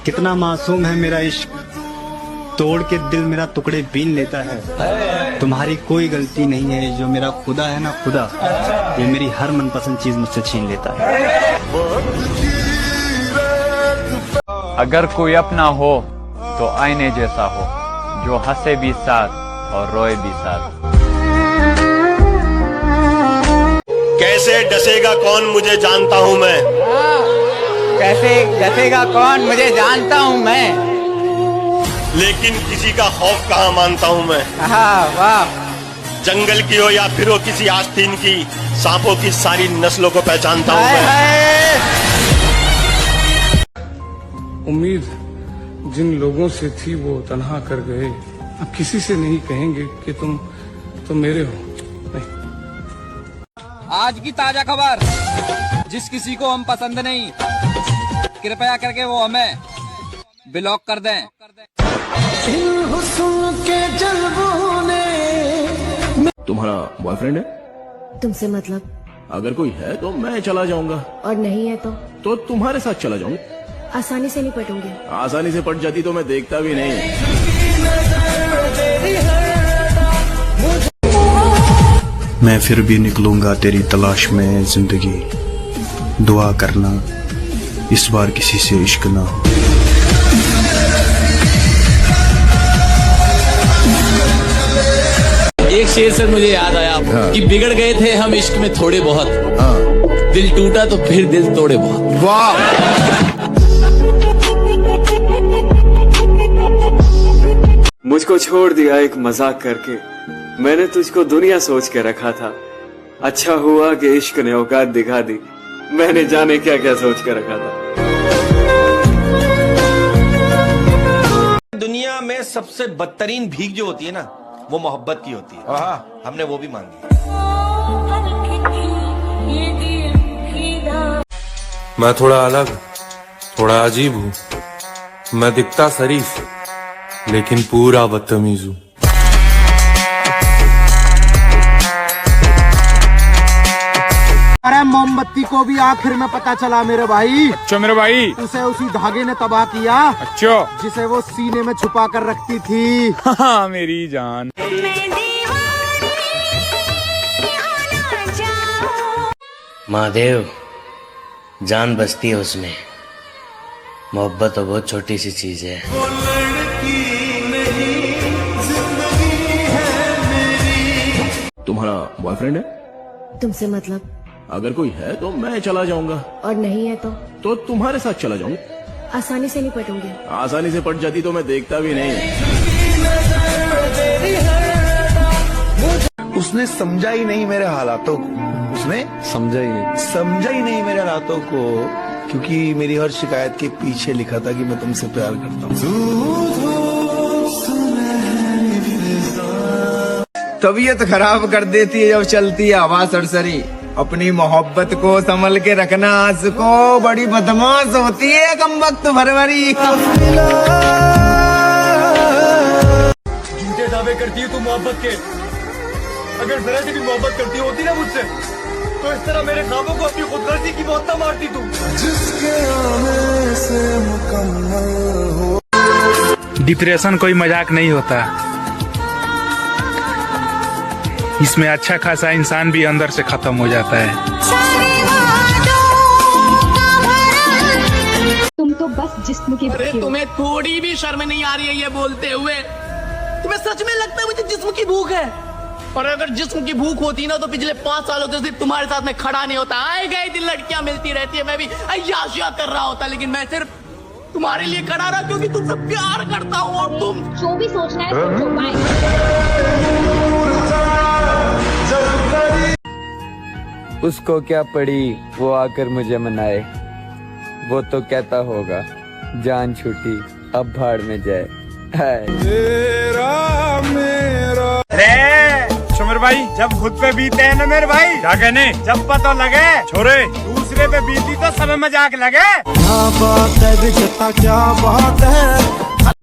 कितना मासूम है मेरा इश्क, तोड़ के दिल मेरा टुकड़े बीन लेता है। तुम्हारी कोई गलती नहीं है, जो मेरा खुदा है ना खुदा, ये मेरी हर मनपसंद चीज मुझसे छीन लेता है। अगर कोई अपना हो तो आईने जैसा हो, जो हंसे भी साथ और रोए भी साथ। कैसे डसेगा कौन मुझे जानता हूँ मैं, कैसे डसेगा कौन मुझे जानता हूँ मैं, लेकिन किसी का खौफ कहाँ मानता हूँ मैं। वाह। जंगल की हो या फिर हो किसी आस्तीन की, सांपों की सारी नस्लों को पहचानता हूँ मैं। उम्मीद जिन लोगों से थी वो तन्हा कर गए, अब किसी से नहीं कहेंगे कि तुम मेरे हो। नहीं। आज की ताजा खबर, जिस किसी को हम पसंद नहीं, कृपया करके वो हमें ब्लॉक कर दें। तुम्हारा बॉयफ्रेंड है? तुमसे मतलब? अगर कोई है तो मैं चला जाऊंगा, और नहीं है तो तुम्हारे साथ चला जाऊंगा। आसानी से नहीं पटूंगी। आसानी से पट जाती तो मैं देखता भी नहीं। मैं फिर भी निकलूंगा तेरी तलाश में जिंदगी, दुआ करना इस बार किसी से इश्क ना हो। एक शेर से मुझे याद आया कि बिगड़ गए थे हम इश्क में थोड़े बहुत, दिल टूटा तो फिर दिल तोड़े बहुत। वाह। मुझको छोड़ दिया एक मजाक करके, मैंने तुझको दुनिया सोच के रखा था। अच्छा हुआ कि इश्क ने औकात दिखा दी, मैंने जाने क्या क्या सोच के रखा था। दुनिया में सबसे बदतरीन भीख जो होती है ना, वो मोहब्बत की होती है। हमने वो भी मांगी। मैं थोड़ा अलग, थोड़ा अजीब हूँ। मैं दिखता शरीफ लेकिन पूरा बदतमीज हूँ। अरे मोमबत्ती को भी आखिर में पता चला मेरे भाई। अच्छा मेरे भाई, उसे उसी धागे ने तबाह किया। अच्छा, जिसे वो सीने में छुपा कर रखती थी। हाँ मेरी जान। महादेव, जान बसती है उसमें, मोहब्बत तो बहुत छोटी सी चीज है। तुम्हारा बॉयफ्रेंड है? तुमसे मतलब? अगर कोई है तो मैं चला जाऊंगा, और नहीं है तो तुम्हारे साथ चला जाऊंगा। आसानी से नहीं पटूंगी। आसानी से पट जाती तो मैं देखता भी नहीं। उसने समझा ही नहीं मेरे हालातों को, उसने समझा ही नहीं मेरे हालातों को, क्योंकि मेरी हर शिकायत के पीछे लिखा था कि मैं तुमसे प्यार करता हूँ। तबीयत खराब कर देती है जब चलती है हवा सरसरी। अपनी मोहब्बत को संभल के रखना, आशिको बड़ी बदमाश होती है कमबख्त भरभरी। झूठे दावे करती है तू मोहब्बत के। अगर जरा से भी मोहब्बत करती होती ना मुझसे, तो इस तरह मेरे ख्वाबों को अपनी खुदगर्जी की मौत ना मारती तू। जिसके आने से मुकम्मल हो। डिप्रेशन कोई मजाक नहीं होता, इसमें अच्छा खासा इंसान भी अंदर से खत्म हो जाता है। तुम तो बस जिस्म की। अरे तुम्हें थोड़ी भी शर्म नहीं आ रही है ये बोलते हुए? तुम्हें सच में लगता है मुझे जिस्म की भूख है? और अगर जिस्म की भूख होती ना तो पिछले 5 सालों से सिर्फ तुम्हारे साथ में खड़ा नहीं होता। आए गए दिन लड़कियां मिलती रहती है, मैं भी अय्याशिया कर रहा होता, लेकिन मैं सिर्फ तुम्हारे लिए खड़ा रहा क्योंकि तुमसे प्यार करता हूँ। और तुम जो भी सोचना है उसको क्या पड़ी वो आकर मुझे मनाए, वो तो कहता होगा जान छूटी अब भाड़ में जाए। मेरे भाई, जब खुद पे बीते हैं ना मेरे भाई, क्या कहने, जब पता लगे छोरे दूसरे पे बीती तो सब मजाक लगे। क्या बात है, क्या बात है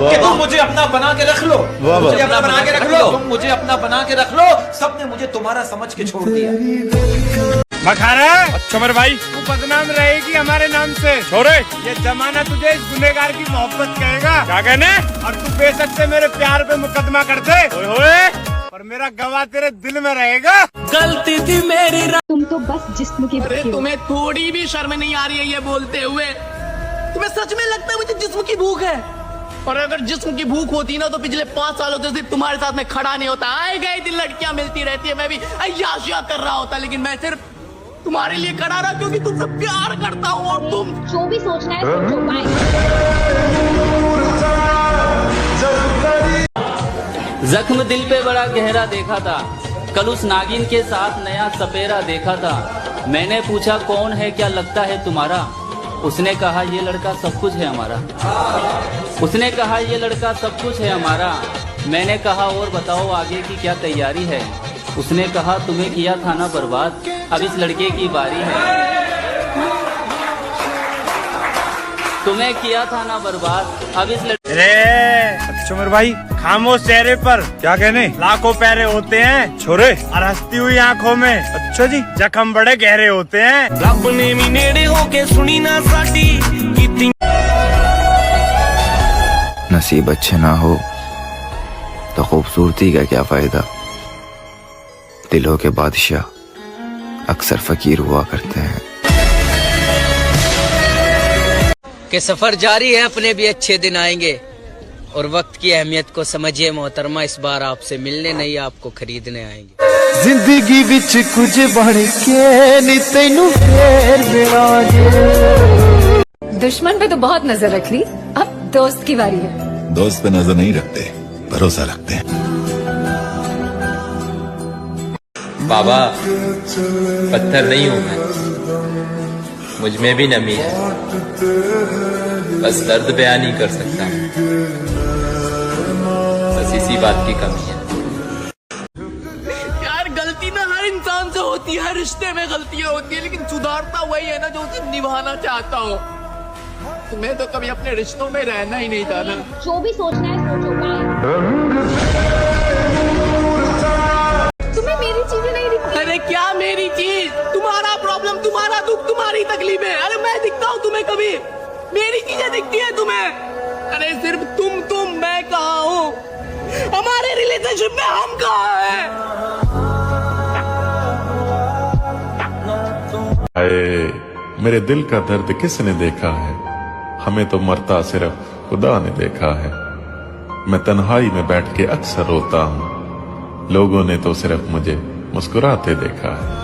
कि तुम मुझे अपना बना के रख लो, मुझे अपना बना के रख लो, तुम मुझे अपना बना के रख लो। सबने मुझे तुम्हारा समझ के छोड़ दिया। बखारा। अच्छा मेरे भाई, तू बदनाम रहेगी हमारे नाम से। छोरे, ये जमाना तुझे इस गुनहगार की मोहब्बत कहेगा। क्या कहने? और तू बेशक से मेरे प्यार पे मुकदमा कर दे, पर मेरा गवाह तेरे दिल में रहेगा। गलती थी मेरी। तुम तो बस जिस्म की अरे भूखे हो। तुम्हें थोड़ी भी शर्म नहीं आ रही है ये बोलते हुए? तुम्हें सच में लगता है मुझे जिस्म की भूख है? और अगर जिस्म की भूख होती ना तो पिछले 5 सालों से सिर्फ तुम्हारे साथ में खड़ा नहीं होता। आए गए दिन लड़कियां मिलती रहती है, मैं भी अय्याशियां कर रहा होता, लेकिन मैं सिर्फ तुम्हारे लिए खड़ा रहा क्योंकि तुमसे प्यार करता हूँ। और तुम जो भी सोचना है सोचो, बाय। जख्म दिल पे बड़ा गहरा देखा था, कल उस नागिन के साथ नया सपेरा देखा था। मैंने पूछा कौन है, क्या लगता है तुम्हारा? उसने कहा ये लड़का सब कुछ है हमारा। उसने कहा ये लड़का सब कुछ है हमारा। मैंने कहा और बताओ आगे की क्या तैयारी है? उसने कहा तुम्हें किया था ना बर्बाद, अब इस लड़के की बारी है। तुम्हें किया था ना बर्बाद, अब इस अरे अच्छा मेरे भाई, खामोश चेहरे पर क्या कहने लाखों पैरे होते हैं छोरे, और हंसती हुई आंखों में अच्छा जी जख्म बड़े गहरे होते हैं। रब ने भी नेड़े होके सुनी ना साडी कीती। नसीब अच्छे ना हो तो खूबसूरती का क्या फायदा। दिलों के बादशाह अक्सर फकीर हुआ करते हैं। कि सफर जारी है, अपने भी अच्छे दिन आएंगे। और वक्त की अहमियत को समझिए मोहतरमा, इस बार आपसे मिलने नहीं आपको खरीदने आएंगे। जिंदगी विच कुछ बढ़ के नी तैनू फेर मिलांगे। दुश्मन पे तो बहुत नजर रख ली, अब दोस्त की बारी है। दोस्त पे नजर नहीं रखते, भरोसा रखते हैं। बाबा पत्थर नहीं हूँ मैं, मुझ में भी नमी है, बस दर्द बयान नहीं कर सकता, बस इसी बात की कमी है। यार गलती ना हर इंसान से होती है, हर रिश्ते में गलतियां होती है, लेकिन सुधारता वही है ना जो उसे निभाना चाहता हो। तुम्हें तो कभी अपने रिश्तों में रहना ही नहीं था ना। जो भी सोचना है सोचो, बाय। तुम्हें मेरी चीजें नहीं दिखती। अरे क्या मेरी चीज? तुम्हारा प्रॉब्लम, तुम्हारा दुख, तुम्हारी तकलीफें। अरे मैं दिखता हूँ तुम्हें कभी? मेरी चीजें दिखती है तुम्हें? अरे सिर्फ तुम मैं कहाँ हूँ? हमारे रिलेशनशिप में हम कहाँ हैं? मेरे दिल का दर्द किसने देखा है? हमें तो मरता सिर्फ खुदा ने देखा है। मैं तन्हाई में बैठ के अक्सर रोता हूँ, लोगों ने तो सिर्फ मुझे मुस्कुराते देखा है।